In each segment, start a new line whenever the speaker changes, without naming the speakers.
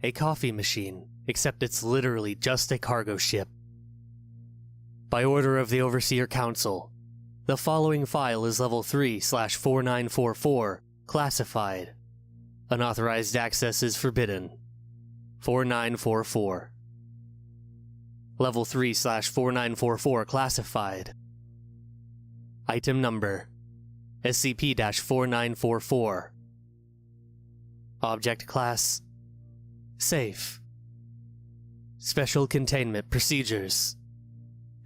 a coffee machine, except it's literally just a cargo ship. By order of the Overseer Council, the following file is Level 3/4944, classified. Unauthorized access is forbidden. 4944. Level 3/4944 classified. Item number: SCP-4944. Object class: Safe. Special containment procedures: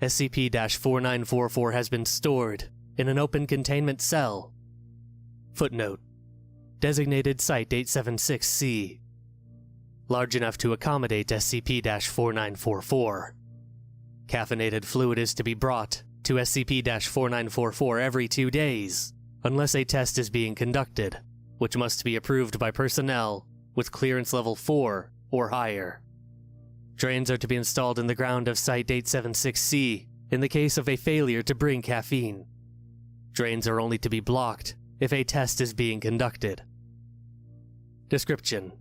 SCP-4944 has been stored in an open containment cell. Footnote: Designated Site 876-C. Large enough to accommodate SCP-4944. Caffeinated fluid is to be brought to SCP-4944 every 2 days, unless a test is being conducted, which must be approved by personnel with clearance level 4 or higher. Drains are to be installed in the ground of Site 876-C in the case of a failure to bring caffeine. Drains are only to be blocked if a test is being conducted. Description: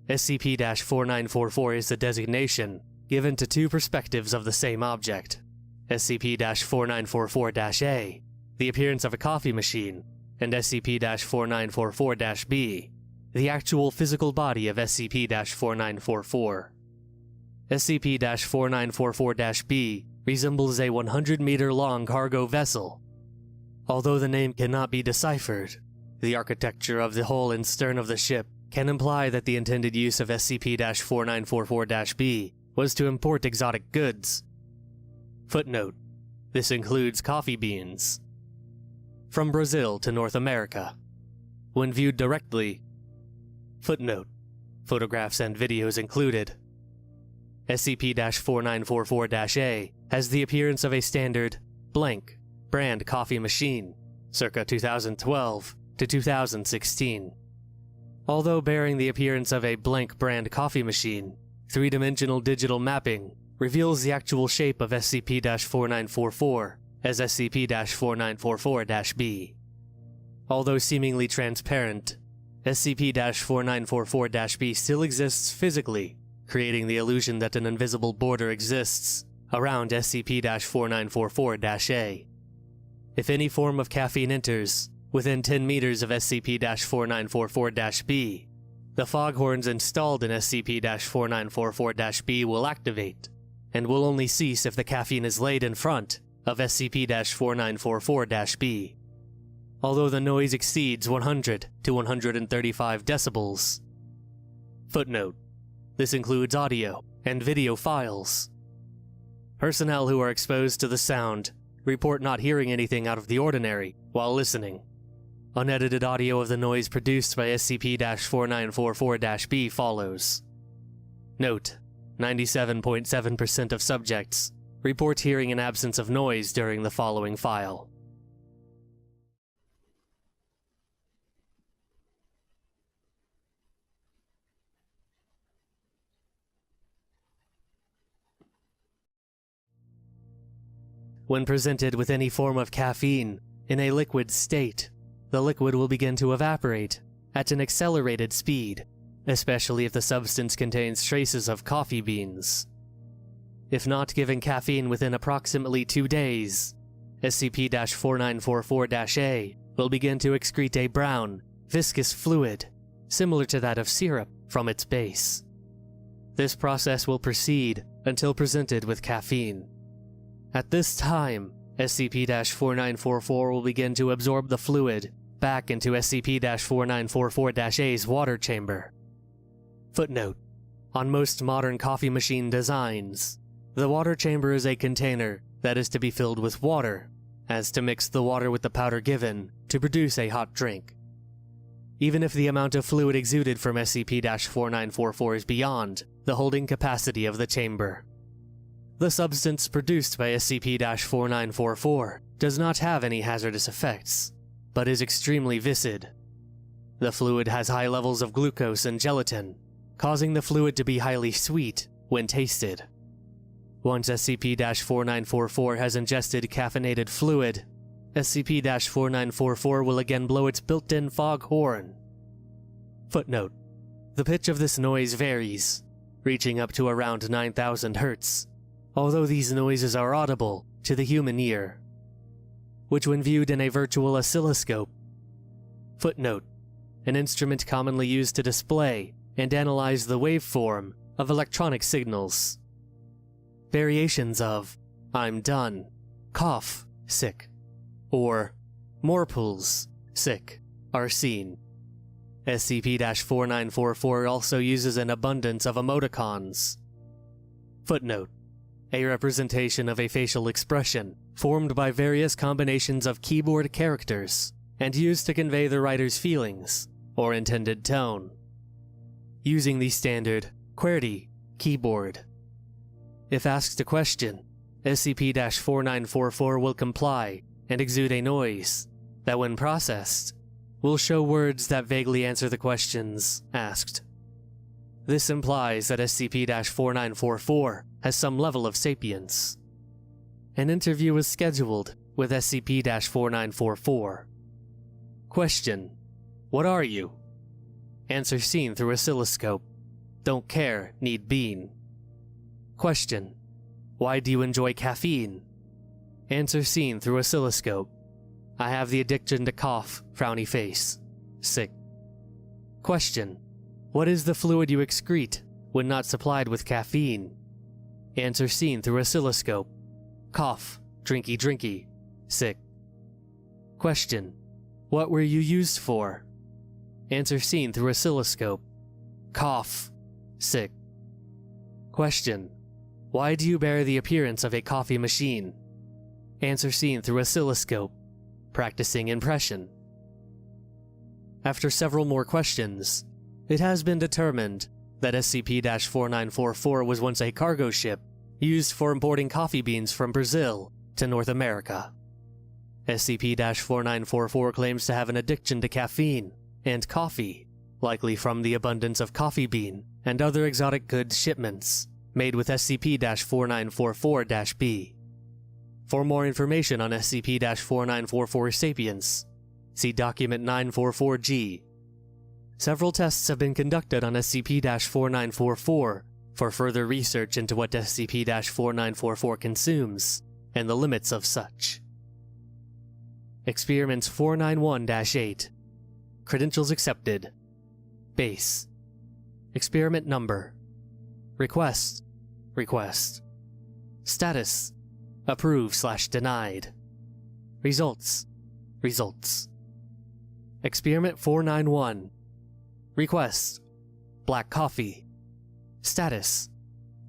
SCP-4944 is the designation given to two perspectives of the same object. SCP-4944-A, the appearance of a coffee machine, and SCP-4944-B, the actual physical body of SCP-4944. SCP-4944-B resembles a 100-meter-long cargo vessel. Although the name cannot be deciphered, the architecture of the hull and stern of the ship can imply that the intended use of SCP-4944-B was to import exotic goods. Footnote: This includes coffee beans. From Brazil to North America. When viewed directly. Footnote: Photographs and videos included. SCP-4944-A has the appearance of a standard blank brand coffee machine, circa 2012 to 2016. Although bearing the appearance of a blank brand coffee machine, three-dimensional digital mapping reveals the actual shape of SCP-4944 as SCP-4944-B. Although seemingly transparent, SCP-4944-B still exists physically, creating the illusion that an invisible border exists around SCP-4944-A. If any form of caffeine enters within 10 meters of SCP-4944-B, the foghorns installed in SCP-4944-B will activate, and will only cease if the caffeine is laid in front of SCP-4944-B. Although the noise exceeds 100 to 135 decibels. Footnote: This includes audio and video files. Personnel who are exposed to the sound report not hearing anything out of the ordinary while listening. Unedited audio of the noise produced by SCP-4944-B follows. Note: 97.7% of subjects report hearing an absence of noise during the following file. When presented with any form of caffeine in a liquid state, the liquid will begin to evaporate at an accelerated speed, especially if the substance contains traces of coffee beans. If not given caffeine within approximately 2 days, SCP-4944-A will begin to excrete a brown, viscous fluid, similar to that of syrup, from its base. This process will proceed until presented with caffeine. At this time, SCP-4944 will begin to absorb the fluid back into SCP-4944-A's water chamber. Footnote: On most modern coffee machine designs, the water chamber is a container that is to be filled with water, as to mix the water with the powder given to produce a hot drink. Even if the amount of fluid exuded from SCP-4944 is beyond the holding capacity of the chamber. The substance produced by SCP-4944 does not have any hazardous effects, but is extremely viscid. The fluid has high levels of glucose and gelatin, causing the fluid to be highly sweet when tasted. Once SCP-4944 has ingested caffeinated fluid, SCP-4944 will again blow its built-in fog horn. Footnote: The pitch of this noise varies, reaching up to around 9,000 Hz, although these noises are audible to the human ear, which when viewed in a virtual oscilloscope. Footnote: an instrument commonly used to display and analyze the waveform of electronic signals. Variations of "I'm done," "cough," "sick," or "more pulls," "sick," are seen. SCP-4944 also uses an abundance of emoticons. Footnote: a representation of a facial expression formed by various combinations of keyboard characters and used to convey the writer's feelings or intended tone, using the standard QWERTY keyboard. If asked a question, SCP-4944 will comply and exude a noise that, when processed, will show words that vaguely answer the questions asked. This implies that SCP-4944 has some level of sapience. An interview is scheduled with SCP-4944. Question: what are you? Answer seen through oscilloscope. Don't care, need bean. Question: why do you enjoy caffeine? Answer seen through oscilloscope. I have the addiction to cough, frowny face. Sick. Question: what is the fluid you excrete when not supplied with caffeine? Answer seen through oscilloscope. Cough, drinky drinky. Sick. Question: what were you used for? Answer seen through oscilloscope. Cough. Sick. Question: why do you bear the appearance of a coffee machine? Answer seen through oscilloscope. Practicing impression. After several more questions, it has been determined that SCP-4944 was once a cargo ship used for importing coffee beans from Brazil to North America. SCP-4944 claims to have an addiction to caffeine and coffee, likely from the abundance of coffee bean and other exotic goods shipments made with SCP-4944-B. For more information on SCP-4944 sapience, see Document 944-G. Several tests have been conducted on SCP-4944 for further research into what SCP-4944 consumes and the limits of such. Experiments 491-8. Credentials accepted. Base. Experiment number. Request. Status: approve/denied. Results. Experiment 491. Request: black coffee. Status: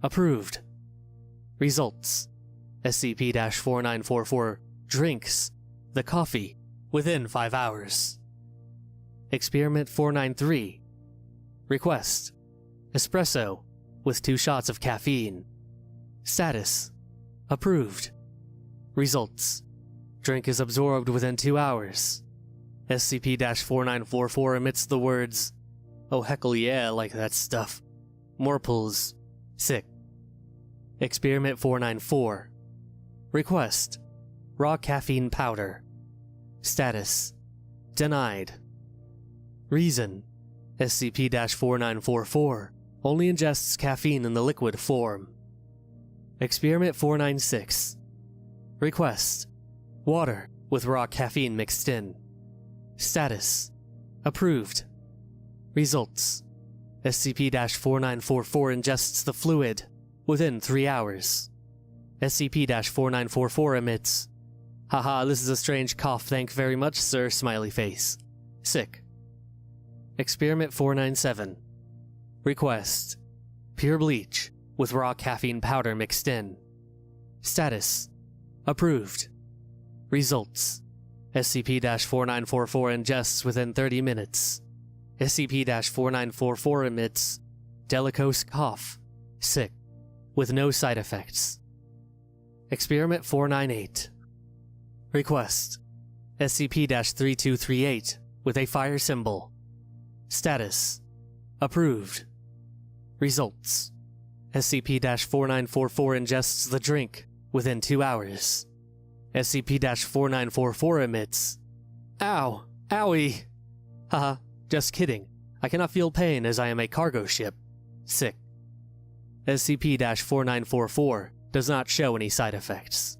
approved. Results: SCP-4944 drinks the coffee within 5 hours. Experiment 493. Request: espresso with 2 shots of caffeine. Status: approved. Results: drink is absorbed within 2 hours. SCP-4944 emits the words, "Oh heckle yeah, like that stuff. More pulls. Sick." Experiment 494. Request: raw caffeine powder. Status: denied. Reason: SCP-4944 only ingests caffeine in the liquid form. Experiment 496. Request: water with raw caffeine mixed in. Status: approved. Results: SCP-4944 ingests the fluid within 3 hours. SCP-4944 emits, "Haha, this is a strange cough, thank very much, sir, smiley face. Sick." Experiment 497. Request: pure bleach with raw caffeine powder mixed in. Status: approved. Results: SCP-4944 ingests within 30 minutes. SCP-4944 emits delicose cough, sick, with no side effects. Experiment 498. Request: SCP-3238 with a fire symbol. Status: approved. Results: SCP-4944 ingests the drink within 2 hours. SCP-4944 emits, "Ow, owie." Haha, just kidding. I cannot feel pain as I am a cargo ship. Sick. SCP-4944 does not show any side effects.